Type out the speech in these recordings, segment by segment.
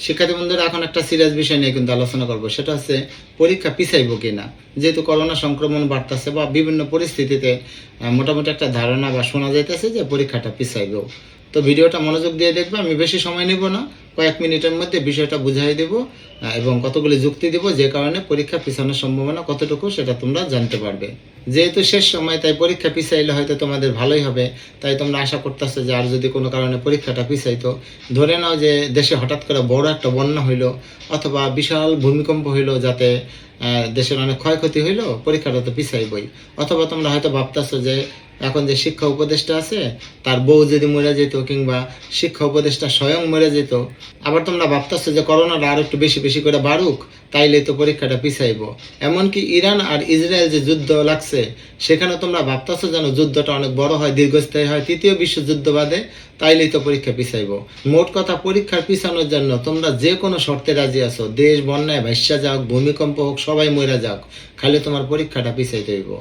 শিক্ষার্থী বন্ধুরা, এখন একটা সিরিয়াস বিষয় নিয়ে কিন্তু আলোচনা করব, সেটা হচ্ছে পরীক্ষা পিছাইব কিনা। যেহেতু করোনা সংক্রমণ বাড়তেছে বা বিভিন্ন পরিস্থিতিতে মোটামুটি একটা ধারণা বা শোনা যাইতেছে যে পরীক্ষাটা পিছাইব। তো ভিডিওটা মনোযোগ দিয়ে দেখবে, আমি বেশি সময় নিব না, কয়েক মিনিটের মধ্যে বিষয়টা বুঝাই দেব এবং কতগুলি যুক্তি দেব যে কারণে পরীক্ষা পিছানোর সম্ভাবনা কতটুকু সেটা তোমরা জানতে পারবে। যেহেতু শেষ সময়, তাই পরীক্ষা পিছাইলে হয়তো তোমাদের ভালোই হবে। তাই তোমরা আশা করতেছো যে আর যদি কোনো কারণে পরীক্ষাটা পিছাইতো, ধরে নাও যে দেশে হঠাৎ করে বড় একটা বন্যা হইলো অথবা বিশাল ভূমিকম্প হইলো, যাতে দেশের অনেক ক্ষয়ক্ষতি হইলো, পরীক্ষাটা তো পিছাইবই। অথবা তোমরা হয়তো ভাবতেছো যে এখন যে শিক্ষা উপদেষ্টা আছে তার বউ যদি মরে যেত, কিংবা শিক্ষা উপদেষ্টা স্বয়ং মরে যেত। আবার তোমরা ভাবতেছো যে করোনাটা আর একটু বেশি বেশি করে বাড়ুক, তাইলে তো পরীক্ষাটা পিছাইব। এমনকি ইরান আর ইসরায়েল যে যুদ্ধ লাগছে, সেখানে তোমরা ভাবতেছো যেন যুদ্ধটা অনেক বড় হয়, দীর্ঘস্থায়ী হয়, তৃতীয় বিশ্বযুদ্ধ বাদে, তাইলেই তো পরীক্ষা পিছাইব। মোট কথা, পরীক্ষার পিছানোর জন্য তোমরা যে কোনো শর্তে রাজি আছো। দেশ বন্যায় ভাইসা যাক, ভূমিকম্প হোক, সবাই মরে যাক, খালি তোমার পরীক্ষাটা পিছাইতে হইব।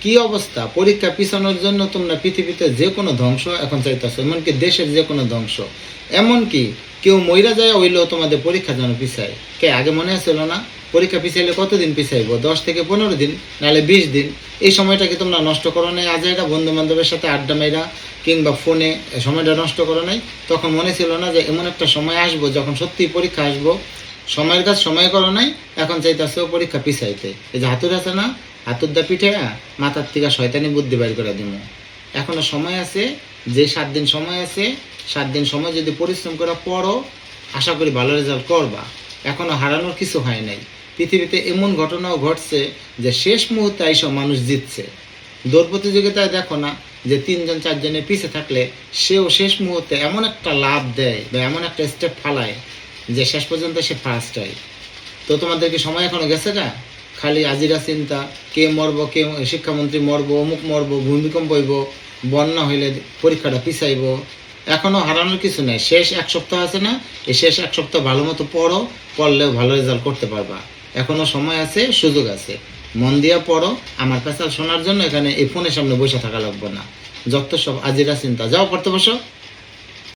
কি অবস্থা! পরীক্ষা পিছানোর জন্য তোমরা পৃথিবীতে যে কোনো ধ্বংস এখন চাইতেছো, এমনকি দেশের যে কোনো ধ্বংস। এমনকি কেউ মইরা যায় হইলেও তোমাদের পরীক্ষা যেন পিছায়। কে আগে মনে ছিল না? পরীক্ষা পিছাইলে কতদিন পিছাইব? 10 থেকে 15 দিন, নাহলে 20 দিন। এই সময়টাকে তোমরা নষ্ট করো নাই আজ এটা বন্ধু বান্ধবের সাথে আড্ডা মেয়েরা কিংবা ফোনে সময়টা নষ্ট করো নাই? তখন মনে ছিল না যে এমন একটা সময় আসবো যখন সত্যিই পরীক্ষা আসবো? সময়ের কাজ সময় করো নাই, এখন চাইতেছে পরীক্ষা পিছাইতে। এই যে হাতুর আছে না, হাতুর দা পিঠে মাথার থেকে শয়তানি বুদ্ধি বাইর করে দিব। এখনো সময় আছে, যে 7 দিন সময় আছে, 7 দিন সময় যদি পরিশ্রম করে পড়ো, আশা করি ভালো রেজাল্ট করবা। এখনো হারানোর কিছু হয় নাই। পৃথিবীতে এমন ঘটনাও ঘটছে যে শেষ মুহূর্তে এইসব মানুষ জিতছে। দৌড় প্রতিযোগিতায় দেখো না, যে 3 জন 4 জনের পিছে থাকলে সেও শেষ মুহূর্তে এমন একটা লাভ দেয় বা এমন একটা স্টেপ ফালায় যে শেষ পর্যন্ত সে ফার্স্ট হয়। তো তোমাদের কি সময় এখনো গেছে না? খালি আজিরা চিন্তা, কে মরবো, কে শিক্ষামন্ত্রী মরবো, অমুক মরবো, ভূমিকম্প হইব, বন্যা হইলে পরীক্ষাটা পিছাইব। এখনো হারানোর কিছু নেই। শেষ 1 সপ্তাহ আছে না, এই শেষ 1 সপ্তাহ ভালো মতো পড়ো, পড়লেও ভালো রেজাল্ট করতে পারবা। এখনো সময় আছে, সুযোগ আছে, মন দিয়া পড়ো। আমার পেছাল শোনার জন্য এখানে এই ফোনের সামনে বসে থাকা লাগবে না। যত সব আজিরা চিন্তা, যাও পড়তে বসো।